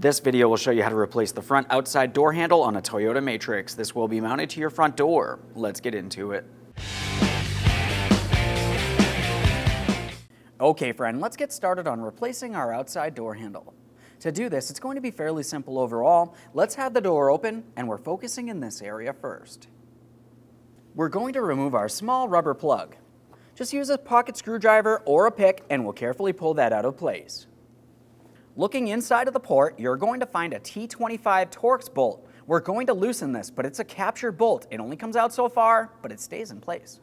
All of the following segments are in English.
This video will show you how to replace the front outside door handle on a Toyota Matrix. This will be mounted to your front door. Let's get into it. Okay friend, let's get started on replacing our outside door handle. To do this, it's going to be fairly simple overall. Let's have the door open, and we're focusing in this area first. We're going to remove our small rubber plug. Just use a pocket screwdriver or a pick, and we'll carefully pull that out of place. Looking inside of the port, you're going to find a T25 Torx bolt. We're going to loosen this, but it's a captured bolt. It only comes out so far, but it stays in place.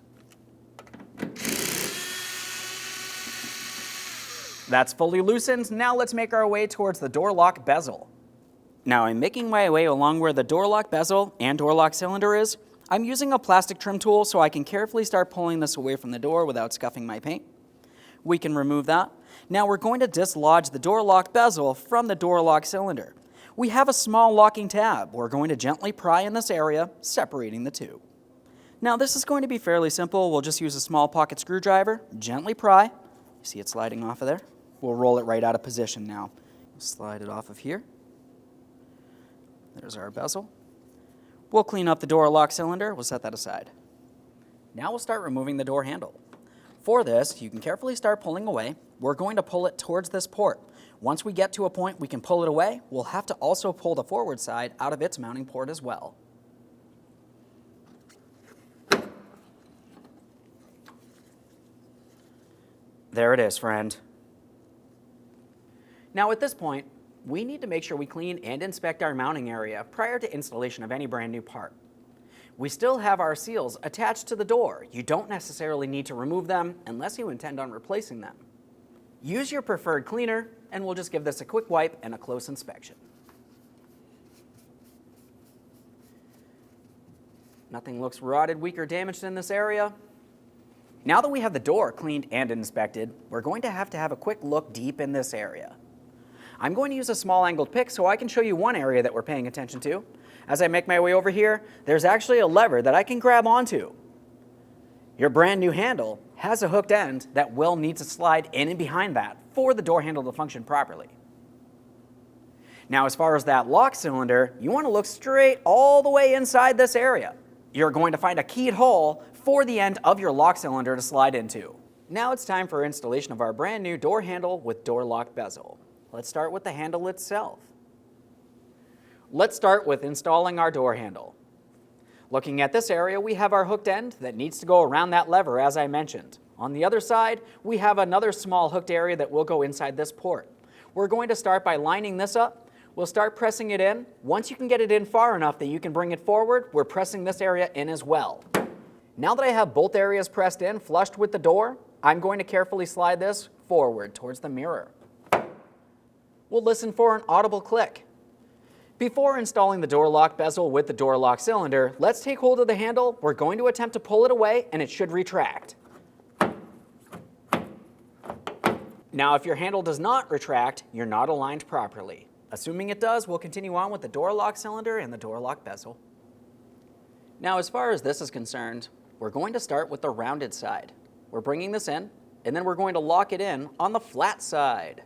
That's fully loosened. Now let's make our way towards the door lock bezel. Now I'm making my way along where the door lock bezel and door lock cylinder is. I'm using a plastic trim tool so I can carefully start pulling this away from the door without scuffing my paint. We can remove that. Now we're going to dislodge the door lock bezel from the door lock cylinder. We have a small locking tab. We're going to gently pry in this area, separating the two. Now this is going to be fairly simple. We'll just use a small pocket screwdriver, gently pry. You see it sliding off of there? We'll roll it right out of position now. Slide it off of here. There's our bezel. We'll clean up the door lock cylinder. We'll set that aside. Now we'll start removing the door handle. For this, you can carefully start pulling away. We're going to pull it towards this port. Once we get to a point we can pull it away, we'll have to also pull the forward side out of its mounting port as well. There it is, friend. Now at this point, we need to make sure we clean and inspect our mounting area prior to installation of any brand new part. We still have our seals attached to the door. You don't necessarily need to remove them unless you intend on replacing them. Use your preferred cleaner, and we'll just give this a quick wipe and a close inspection. Nothing looks rotted, weak, or damaged in this area. Now that we have the door cleaned and inspected, we're going to have a quick look deep in this area. I'm going to use a small angled pick so I can show you one area that we're paying attention to. As I make my way over here, there's actually a lever that I can grab onto. Your brand new handle has a hooked end that will need to slide in and behind that for the door handle to function properly. Now as far as that lock cylinder, you want to look straight all the way inside this area. You're going to find a keyed hole for the end of your lock cylinder to slide into. Now it's time for installation of our brand new door handle with door lock bezel. Let's start with the handle itself. Let's start with installing our door handle. Looking at this area, we have our hooked end that needs to go around that lever, as I mentioned. On the other side, we have another small hooked area that will go inside this port. We're going to start by lining this up. We'll start pressing it in. Once you can get it in far enough that you can bring it forward, we're pressing this area in as well. Now that I have both areas pressed in, flushed with the door, I'm going to carefully slide this forward towards the mirror. We'll listen for an audible click. Before installing the door lock bezel with the door lock cylinder, let's take hold of the handle. We're going to attempt to pull it away, and it should retract. Now, if your handle does not retract, you're not aligned properly. Assuming it does, we'll continue on with the door lock cylinder and the door lock bezel. Now, as far as this is concerned, we're going to start with the rounded side. We're bringing this in, and then we're going to lock it in on the flat side.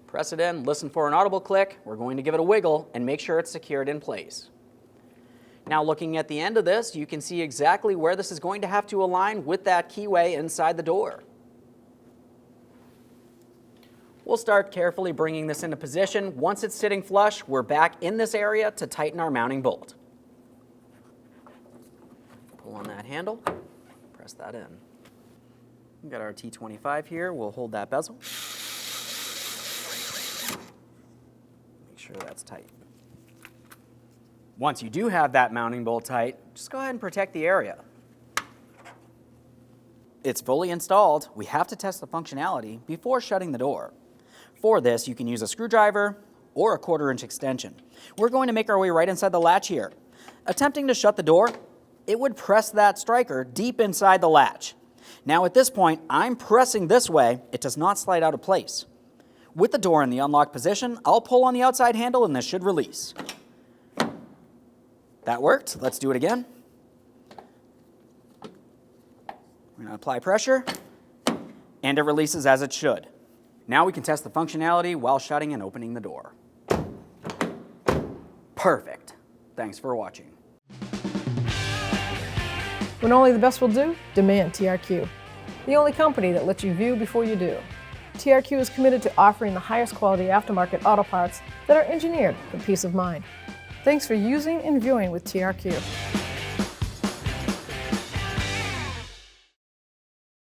Press it in, listen for an audible click. We're going to give it a wiggle and make sure it's secured in place. Now looking at the end of this, you can see exactly where this is going to have to align with that keyway inside the door. We'll start carefully bringing this into position. Once it's sitting flush, we're back in this area to tighten our mounting bolt. Pull on that handle, press that in. We've got our T25 here. We'll hold that bezel. Sure that's tight. Once you do have that mounting bolt tight, just go ahead and protect the area. It's fully installed. We have to test the functionality before shutting the door. For this, you can use a screwdriver or a 1/4-inch extension. We're going to make our way right inside the latch here. Attempting to shut the door, it would press that striker deep inside the latch. Now at this point, I'm pressing this way. It does not slide out of place. With the door in the unlocked position, I'll pull on the outside handle and this should release. That worked. Let's do it again. We're going to apply pressure, and it releases as it should. Now we can test the functionality while shutting and opening the door. Perfect. Thanks for watching. When only the best will do, demand TRQ. The only company that lets you view before you do. TRQ is committed to offering the highest quality aftermarket auto parts that are engineered for peace of mind. Thanks for using and viewing with TRQ.